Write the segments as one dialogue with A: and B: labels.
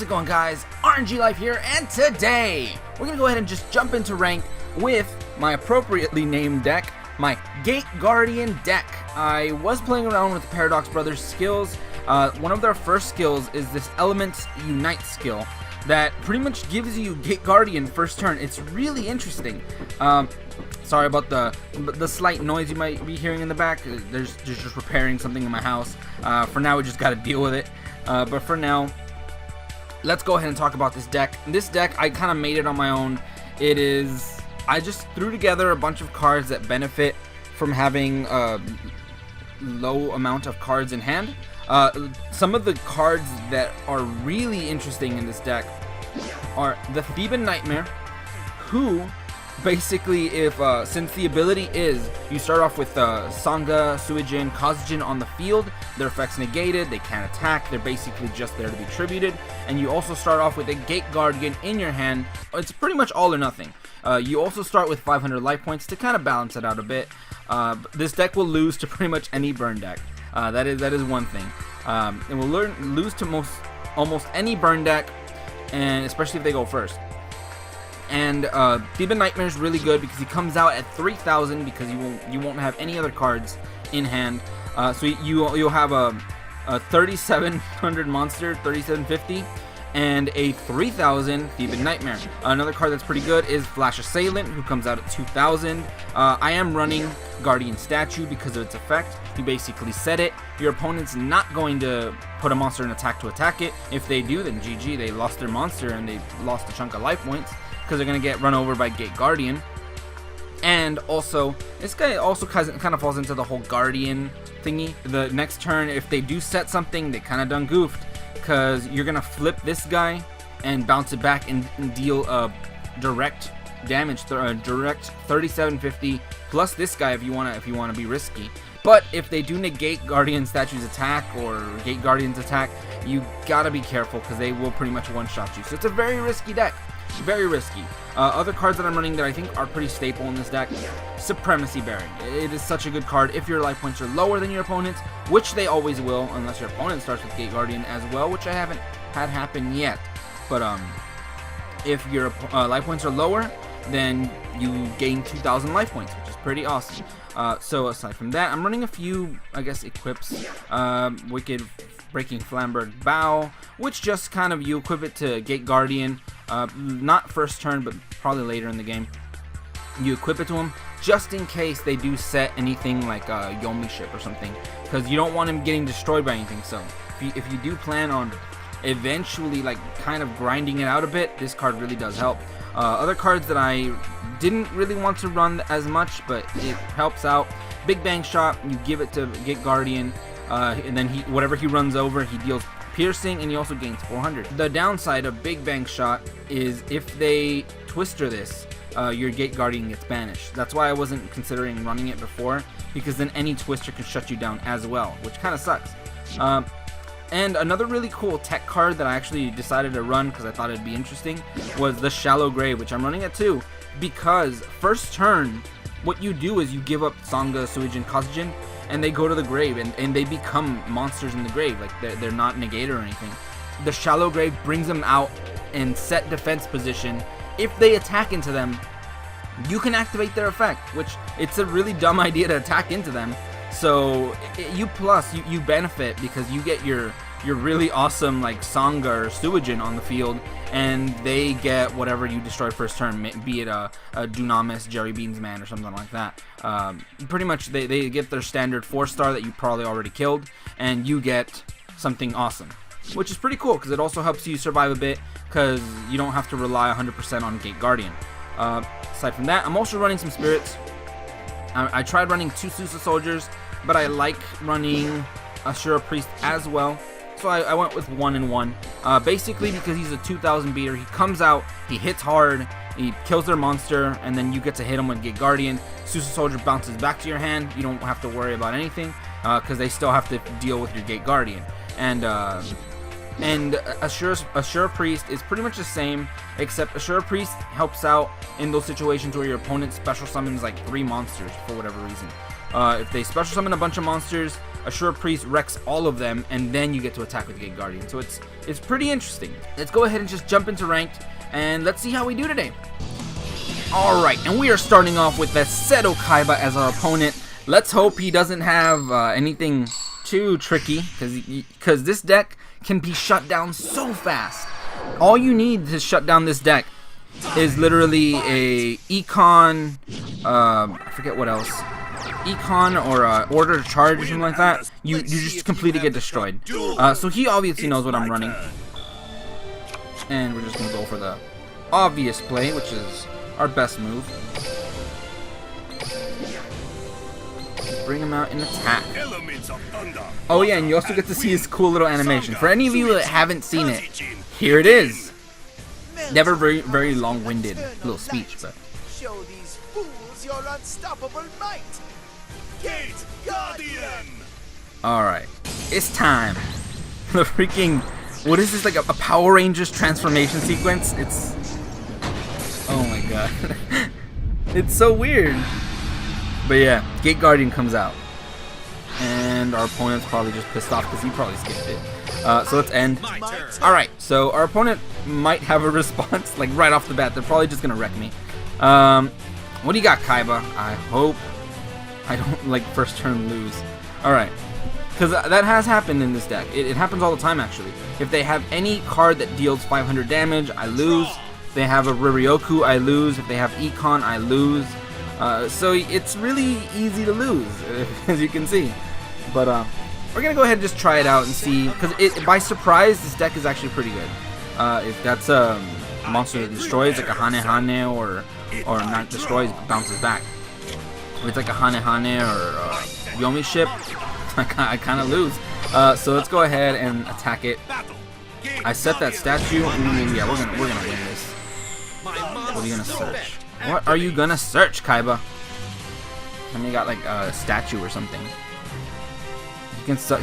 A: How's it going, guys? RNG Life here, and today we're gonna go ahead and just jump into rank with my appropriately named deck, my Gate Guardian deck. I was playing around with the Paradox Brothers skills. One of their first skills is this Elements Unite skill that pretty much gives you Gate Guardian first turn. It's really interesting. Sorry about the slight noise you might be hearing in the back. There's just repairing something in my house. For now, we just got to deal with it. But for now, let's go ahead and talk about this deck. This deck, I kind of made it on my own. I just threw together a bunch of cards that benefit from having a low amount of cards in hand. Some of the cards that are really interesting in this deck are the Theban Nightmare, who basically, since the ability is, you start off with Sangha, Suijin, Kazujin on the field, their effects negated, they can't attack, they're basically just there to be tributed, and you also start off with a Gate Guardian in your hand. It's pretty much all or nothing. You also start with 500 life points to kind of balance it out a bit. This deck will lose to pretty much any burn deck. That is one thing. It will lose to almost any burn deck, and especially if they go first. And Theban Nightmare is really good because he comes out at 3,000 because you won't have any other cards in hand. So you'll have a 3,700 monster, 3,750, and a 3,000 Theban Nightmare. Another card that's pretty good is Flash Assailant, who comes out at 2,000. I am running Guardian Statue because of its effect. You basically set it. Your opponent's not going to put a monster in attack to attack it. If they do, then GG, they lost their monster and they lost a chunk of life points, because they're going to get run over by Gate Guardian. And also, this guy also kind of falls into the whole Guardian thingy. The next turn, if they do set something, they kind of done goofed, because you're going to flip this guy and bounce it back and deal direct damage, direct 3,750 plus this guy if you want to be risky. But if they do negate Guardian Statue's attack or Gate Guardian's attack, you gotta be careful because they will pretty much one-shot you. So it's a very risky deck. Very risky. Other cards that I'm running that I think are pretty staple in this deck: Supremacy Bearing. It is such a good card if your life points are lower than your opponent's, which they always will, unless your opponent starts with Gate Guardian as well, which I haven't had happen yet. But if your life points are lower, then you gain 2,000 life points, which is pretty awesome. So aside from that, I'm running a few, I guess, equips. Wicked Breaking Flamberg Bow, which just kind of you equip it to Gate Guardian, not first turn, but probably later in the game. You equip it to him just in case they do set anything like a Yomi ship or something, because you don't want him getting destroyed by anything. So if you do plan on eventually like kind of grinding it out a bit, this card really does help. Other cards that I didn't really want to run as much, but it helps out: Big Bang Shot. You give it to Gate Guardian, and then whatever he runs over, he deals piercing, and he also gains 400. The downside of Big Bang Shot is if they Twister this, your Gate Guardian gets banished. That's why I wasn't considering running it before, because then any Twister can shut you down as well, which kind of sucks. And another really cool tech card that I actually decided to run because I thought it'd be interesting was the Shallow Grave, which I'm running at 2, because first turn, what you do is you give up Sangha, Suijin, Kazujin, and they go to the grave, and they become monsters in the grave. Like, they're not negated or anything. The Shallow Grave brings them out in set defense position. If they attack into them, you can activate their effect, which it's a really dumb idea to attack into them. So you benefit because you get your really awesome like Sangha or Suijin on the field, and they get whatever you destroyed first turn, be it a Dunamis, Jerry Beans Man, or something like that. Pretty much they get their standard 4-star that you probably already killed, and you get something awesome, which is pretty cool because it also helps you survive a bit because you don't have to rely 100% on Gate Guardian. Aside from that, I'm also running some spirits. I tried running 2 Susa Soldiers, but I like running Ashura Priest as well, so I went with 1 and 1. Basically because he's a 2,000 beater. He comes out, he hits hard, he kills their monster, and then you get to hit him with Gate Guardian. Susa Soldier bounces back to your hand. You don't have to worry about anything because they still have to deal with your Gate Guardian. And and Ashura Priest is pretty much the same, except Ashura Priest helps out in those situations where your opponent special summons like 3 monsters for whatever reason. If they special summon a bunch of monsters, Ashura Priest wrecks all of them, and then you get to attack with Gate Guardian. So it's pretty interesting. Let's go ahead and just jump into ranked, and let's see how we do today. Alright, and we are starting off with the Seto Kaiba as our opponent. Let's hope he doesn't have anything too tricky, because this deck can be shut down so fast. All you need to shut down this deck is literally a Econ, I forget what else, Econ or Order to Charge or something like that. You just completely get destroyed. So he obviously knows what I'm running, and we're just gonna go for the obvious play, which is our best move. Bring him out in attack. Oh yeah, and you also get to see his cool little animation. For any of you that haven't seen it, here it is. Never very long-winded little speech, but
B: show these fools your unstoppable might. Gate Guardian.
A: All right, it's time. The freaking, what is this, like a Power Rangers transformation sequence? It's, oh my god, it's so weird. But yeah, Gate Guardian comes out, and our opponent's probably just pissed off because he probably skipped it. So let's end. Alright, so our opponent might have a response, like right off the bat. They're probably just going to wreck me. What do you got, Kaiba? I hope I don't, like, first turn lose. Alright, because that has happened in this deck. It happens all the time, actually. If they have any card that deals 500 damage, I lose. If they have a Riryoku, I lose. If they have Econ, I lose. So it's really easy to lose, as you can see. But we're gonna go ahead and just try it out and see, because by surprise, this deck is actually pretty good. If that's a monster that destroys, like a Hane or not destroys, but bounces back. If it's like a Hane or Yomi ship, I kind of lose. So let's go ahead and attack it. I set that statue. Ooh, yeah, we're gonna win this. What are you gonna search? What are you gonna search, Kaiba? I mean, you got like a statue or something.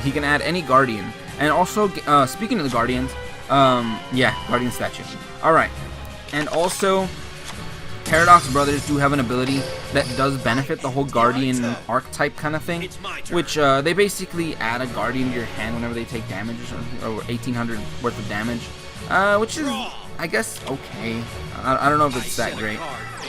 A: He can add any guardian, and also speaking of the guardians, yeah, guardian statue. All right, and also Paradox Brothers do have an ability that does benefit the whole guardian archetype kind of thing, which they basically add a guardian to your hand whenever they take damage or 1800 worth of damage, which is, I guess, okay. I don't know if it's that great.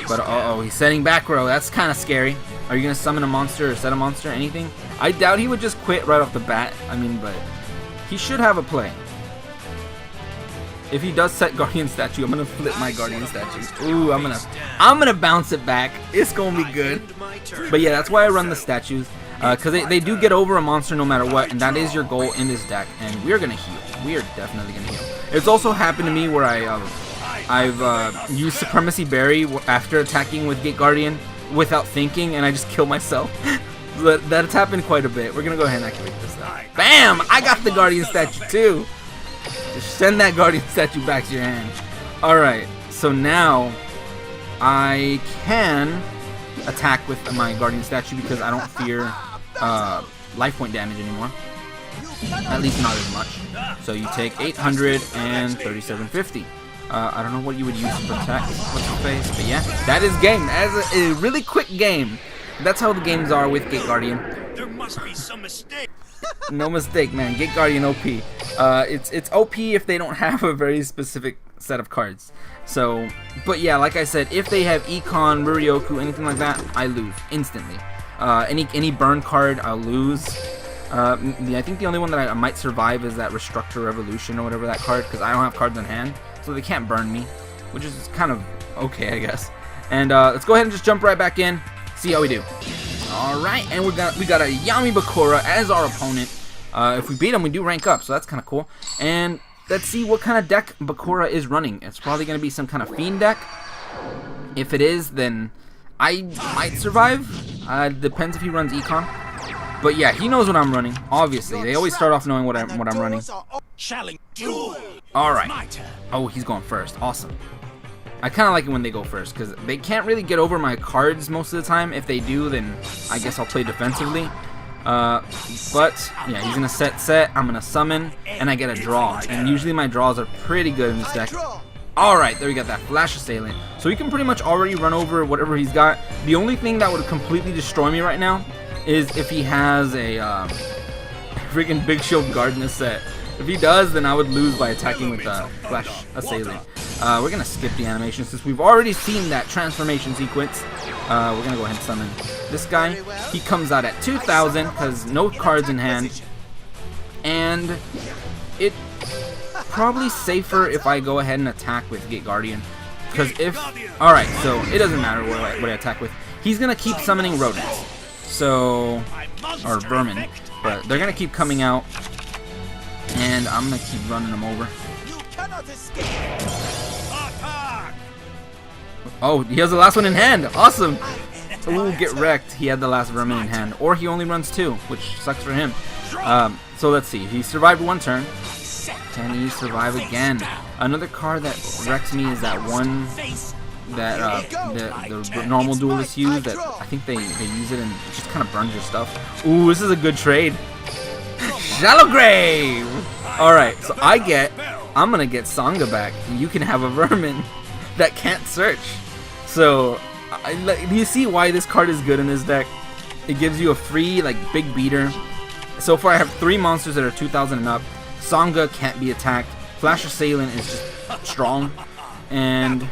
A: But uh-oh, he's setting back row. That's kind of scary. Are you going to summon a monster or set a monster? Anything? I doubt he would just quit right off the bat. I mean, but he should have a play. If he does set Guardian Statue, I'm going to flip my Guardian Statue. Ooh, I'm gonna bounce it back. It's going to be good. But yeah, that's why I run the statues. Because they do get over a monster no matter what. And that is your goal in this deck. And we're going to heal. We are definitely going to heal. It's also happened to me where I've used Supremacy Berry after attacking with Gate Guardian without thinking, and I just kill myself. That's happened quite a bit. We're gonna go ahead and activate this now. Bam! I got the Guardian Statue too. Just send that Guardian Statue back to your hand. Alright, so now I can attack with my Guardian Statue because I don't fear life point damage anymore. At least not as much. So you take 800 and 3750. I don't know what you would use to protect what's the face, but yeah, that is game. That is a really quick game. That's how the games are with Gate Guardian.
B: There must be some mistake.
A: No mistake, man. Gate Guardian OP. It's OP if they don't have a very specific set of cards. So, but yeah, like I said, if they have Econ, Riryoku, anything like that, I lose instantly. Any burn card, I'll lose. I think the only one that I might survive is that Restructure Revolution or whatever that card, because I don't have cards in hand, so they can't burn me, which is kind of okay, I guess. And let's go ahead and just jump right back in, see how we do. All right, and we got a Yami-Bakura as our opponent. If we beat him, we do rank up, so that's kind of cool. And let's see what kind of deck Bakura is running. It's probably going to be some kind of Fiend deck. If it is, then I might survive. Depends if he runs Econ. But yeah, he knows what I'm running. Obviously, they always start off knowing what I'm running. All right. Oh, he's going first. Awesome. I kind of like it when they go first because they can't really get over my cards most of the time. If they do, then I guess I'll play defensively. But yeah, he's gonna set. I'm gonna summon, and I get a draw. And usually my draws are pretty good in this deck. Alright, there we got that Flash Assailant. So he can pretty much already run over whatever he's got. The only thing that would completely destroy me right now is if he has a freaking Big Shield Guard in this set. If he does, then I would lose by attacking with the Flash Assailant. We're going to skip the animation since we've already seen that transformation sequence. We're going to go ahead and summon this guy. He comes out at 2,000 because no cards in hand. And it probably safer if I go ahead and attack with Gate Guardian. Because if... Alright, so it doesn't matter what I attack with. He's going to keep summoning rodents. So... Or vermin. But they're going to keep coming out. And I'm going to keep running them over. Oh, he has the last one in hand. Awesome. Ooh, get wrecked. He had the last vermin in hand. Or he only runs 2, which sucks for him. So let's see. He survived 1 turn. Can he survive again? Another card that wrecks me is that one that the normal duelists use. That I think they use it and it just kind of burns your stuff. Ooh, this is a good trade. Shallow Grave! Alright, so I'm gonna get Sangha back. And you can have a vermin that can't search. So, do you see why this card is good in this deck? It gives you a free, like, big beater. So far I have 3 monsters that are 2,000 and up. Sangha can't be attacked. Flash Assailant is just strong. And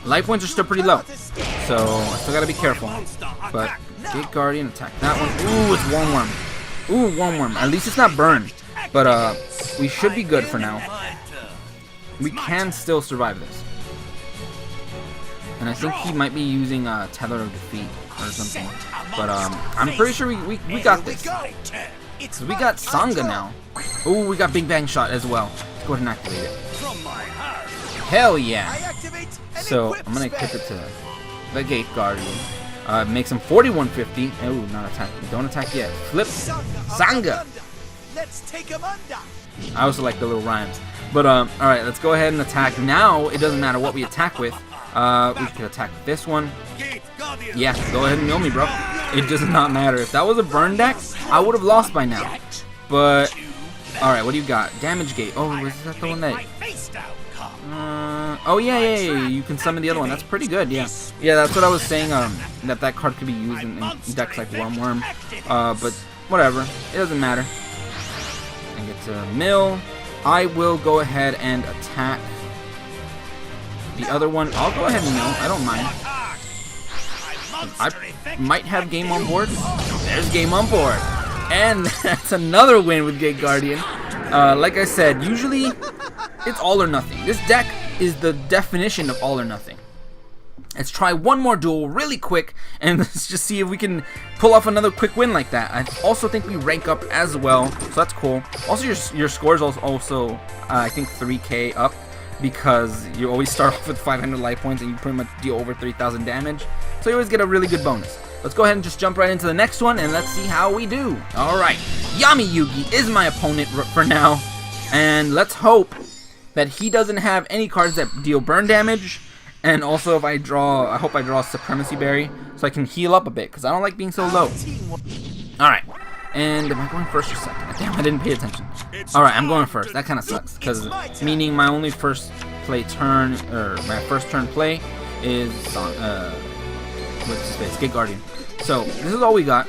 A: life points are still pretty low. So I still gotta be careful. But Gate Guardian, attack that one. Ooh, it's Worm Worm. Ooh, Worm Worm. At least it's not burned. But we should be good for now. We can still survive this. And I think he might be using Tether of Defeat or something. But I'm pretty sure we got this. So we got Sangha now. Ooh, we got Big Bang Shot as well. Let's go ahead and activate it. Hell yeah. So I'm going to equip it to the Gate Guardian. Makes him 4150. Ooh, not attack. Don't attack yet. Flip Sangha.
B: Let's take him under.
A: I also like the little rhymes. But alright, let's go ahead and attack. Now it doesn't matter what we attack with. We could attack with this one. Yeah, go ahead and mill me, bro. It does not matter. If that was a burn deck, I would have lost by now. But alright, what do you got? Damage Gate. Oh, is that the one that... oh yeah, you can summon the other one. That's pretty good, yeah. Yeah, that's what I was saying, that card could be used in decks like Worm Worm. But whatever. It doesn't matter. I get to mill. I will go ahead and attack the other one. I'll go ahead and mill. I don't mind. I might have game on board. There's game on board. And that's another win with Gate Guardian. Like I said, usually it's all or nothing. This deck is the definition of all or nothing. Let's try one more duel really quick, and let's just see if we can pull off another quick win like that. I also think we rank up as well, so that's cool. Also, your scores also I think 3k up, because you always start off with 500 life points and you pretty much deal over 3,000 damage. So you always get a really good bonus. Let's go ahead and just jump right into the next one, and let's see how we do. Alright, Yami-Yugi is my opponent for now, and let's hope that he doesn't have any cards that deal burn damage. And also, if I draw, I hope I draw a Supremacy Berry so I can heal up a bit, because I don't like being so low. Alright, and am I going first or second? Damn, I didn't pay attention. Alright, I'm going first. That kind of sucks, because meaning my only first play turn, or my first turn play is what's his face? Gate Guardian. So, this is all we got.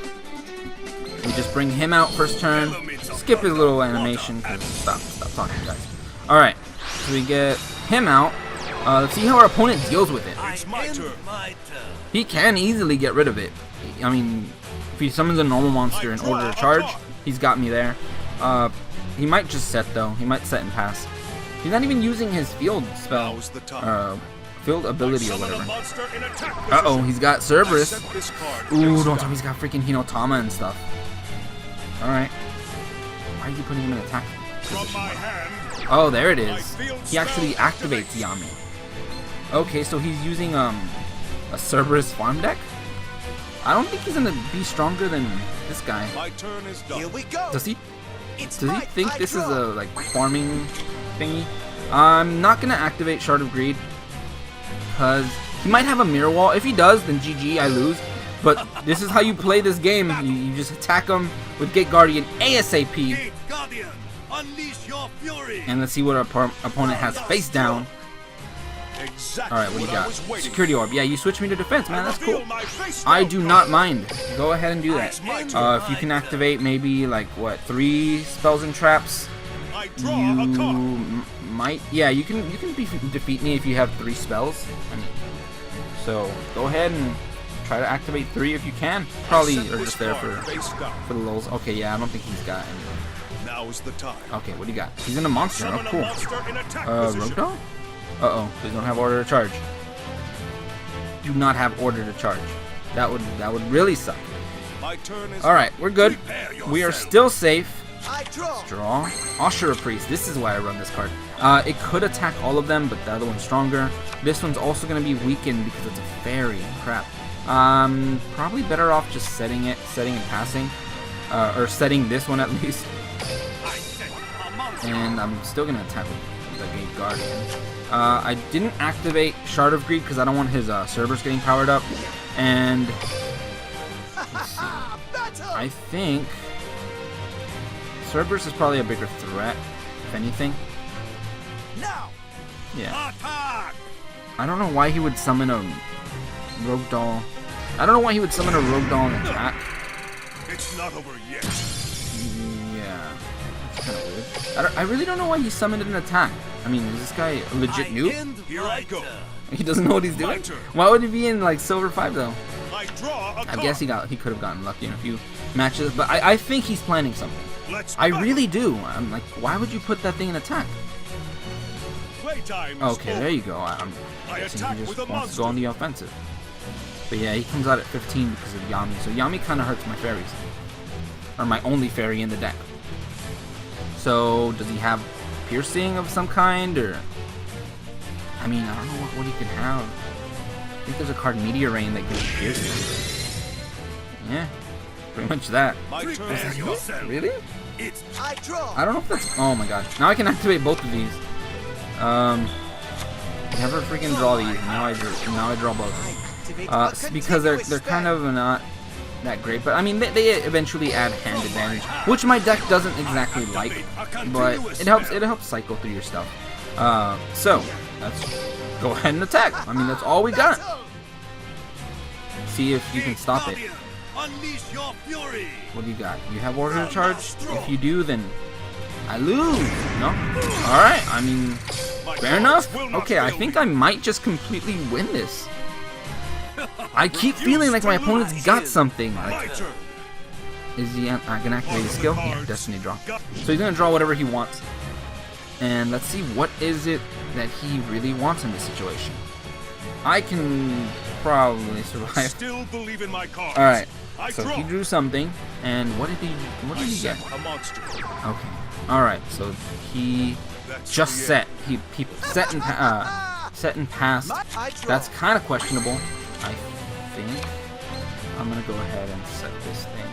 A: We just bring him out first turn, skip his little animation, stop talking, guys. Alright, so we get him out. Let's see how our opponent deals with it. He can easily get rid of it. I mean, if he summons a normal monster in order to charge, he's got me there. He might just set though. He might set and pass. He's not even using his field spell, field ability or whatever. Uh-oh, he's got Cerberus. Ooh, don't tell me he's got freaking Hinotama and stuff. Alright. Why are you putting him in attack position? Oh, there it is. He actually activates Yami. Okay, so he's using a Cerberus farm deck? I don't think he's gonna be stronger than this guy.
B: Here we go.
A: Does he think this is a like farming thingy? I'm not gonna activate Shard of Greed because he might have a mirror wall. If he does, then GG, I lose. But this is how you play this game. You just attack them with Gate Guardian ASAP.
B: Gate Guardian, unleash your fury.
A: And let's see what our opponent has face down.
B: Exactly.
A: Alright, what do you got? Security orb. Yeah, you switch me to defense, man. That's cool.
B: Face
A: I
B: down,
A: do
B: brother.
A: not mind. Go ahead and do that. If you can activate maybe like what, 3 spells and traps,
B: I draw
A: you
B: a card.
A: might. Yeah, you can defeat me if you have 3 spells. I mean, so go ahead and try to activate 3 if you can. Probably are just there for the lulz. Okay, yeah, I don't think he's got any.
B: Now is the time.
A: Okay, what do you got? He's in a monster. Oh,
B: Summon a
A: cool.
B: monster in attack position.
A: Rogue Uh-oh, they don't have order to charge. Do not have order to charge. That would really suck.
B: My turn is
A: Alright, we're good.
B: Prepare
A: We are
B: yourself.
A: still safe.
B: I draw.
A: Draw. Ashura Priest. This is why I run this card. It could attack all of them, but the other one's stronger. This one's also going to be weakened because it's a fairy. Crap. Probably better off just setting and passing. Or setting this one at least.
B: I set a monster.
A: And I'm still going to attack with the Gate Guardian. I didn't activate Shard of Greed because I don't want his Cerberus getting powered up. And let's see. I think Cerberus is probably a bigger threat, if anything.
B: Now.
A: Yeah.
B: Attack.
A: I don't know why he would summon a Rogue Doll. I don't know why he would summon a Rogue Doll and attack.
B: It's not over yet.
A: Yeah. That's kind of weird. I really don't know why he summoned an attack. I mean, is this guy a legit noob?
B: Here I go.
A: He doesn't know what he's doing?
B: My turn.
A: Why would he be in like Silver 5 though?
B: I draw a
A: I
B: card.
A: guess he could have gotten lucky in a few matches, but I think he's planning something.
B: Let's
A: I
B: battle.
A: really do. I'm like, why would you put that thing in attack?
B: Playtime is
A: Okay,
B: over.
A: there you go. I'm
B: I
A: guessing
B: attack
A: he just
B: with a
A: wants to go on the offensive. But yeah, he comes out at 15 because of Yami. So Yami kind of hurts my fairies. Or my only fairy in the deck. So, does he have piercing of some kind? Or, I mean, I don't know what he can have. I think there's a card Meteor Rain that gives piercing. Yeah, pretty much that.
B: My turn. Yourself.
A: Really?
B: It's I draw.
A: I don't know if that's... Oh my god. Now I can activate both of these. Never freaking draw these. Now I draw both. Because they're kind of not that great. But I mean, they eventually add hand advantage, which my deck doesn't exactly like. But it helps cycle through your stuff. So let's go ahead and attack. I mean, that's all we got. See if you can stop it.
B: Unleash your fury.
A: What do you got? You have order to charge? If you do, then I lose. No? Alright, I mean, fair enough. Okay, I think I might just completely win this. I keep feeling like my opponent's got something. Like, is he gonna activate his skill? Yeah, Destiny Draw. So he's gonna draw whatever he wants. And let's see, what is it that he really wants in this situation? I can probably survive.
B: Still believe in my cards.
A: Alright,
B: I
A: so
B: draw.
A: he drew something, and what did he get?
B: A monster.
A: Okay, alright, so he
B: That's
A: just
B: the
A: set. He set and passed. That's kind of questionable. I think I'm gonna go ahead and set this thing.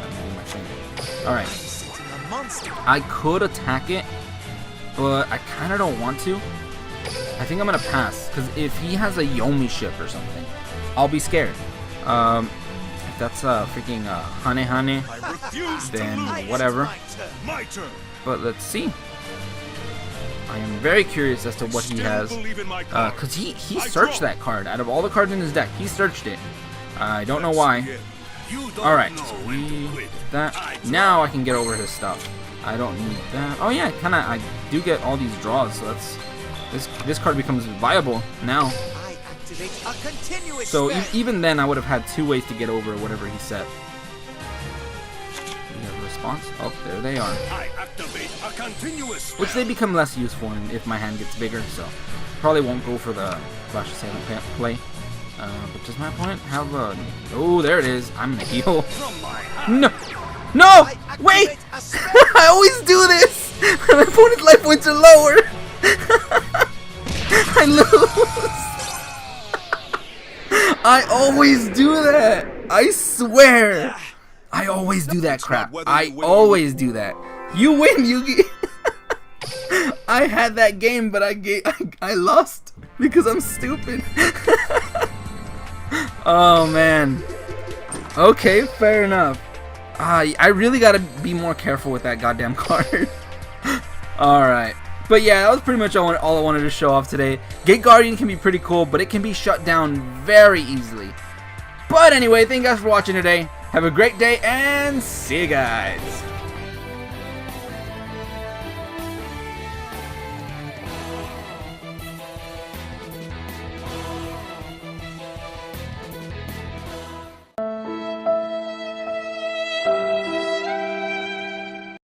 A: I'm gonna do my thing. Alright. I could attack it, but I kind of don't want to. I think I'm gonna pass, because if he has a Yomi ship or something, I'll be scared. If that's a freaking Hane Hane,
B: I refuse
A: then
B: to lose.
A: whatever.
B: My turn.
A: But let's see. I am very curious as to what he has.
B: Believe in my cards.
A: Because he searched that card. Out of all the cards in his deck, he searched it. I don't know why. Alright, so we that. Now I can get over his stuff. I don't need that. Oh yeah, kinda, I do get all these draws, so that's... This card becomes viable now. So even then, I would have had 2 ways to get over whatever he said. You have a response? Oh, there they are.
B: I activate a continuous
A: Which they become less useful if my hand gets bigger, so probably won't go for the Flash Assailant play. But does my opponent have a... Oh, there it is. I'm gonna heal.
B: from my hand.
A: No! No! Wait! I always do this! My opponent's life points are lower! I lose! I always do that! I swear! I always do that crap. I always do that. You win, Yugi! I had that game, but I lost because I'm stupid. Oh man. Okay, fair enough. I really gotta be more careful with that goddamn card. Alright. But yeah, that was pretty much all I wanted to show off today. Gate Guardian can be pretty cool, but it can be shut down very easily. But anyway, thank you guys for watching today. Have a great day, and see you guys.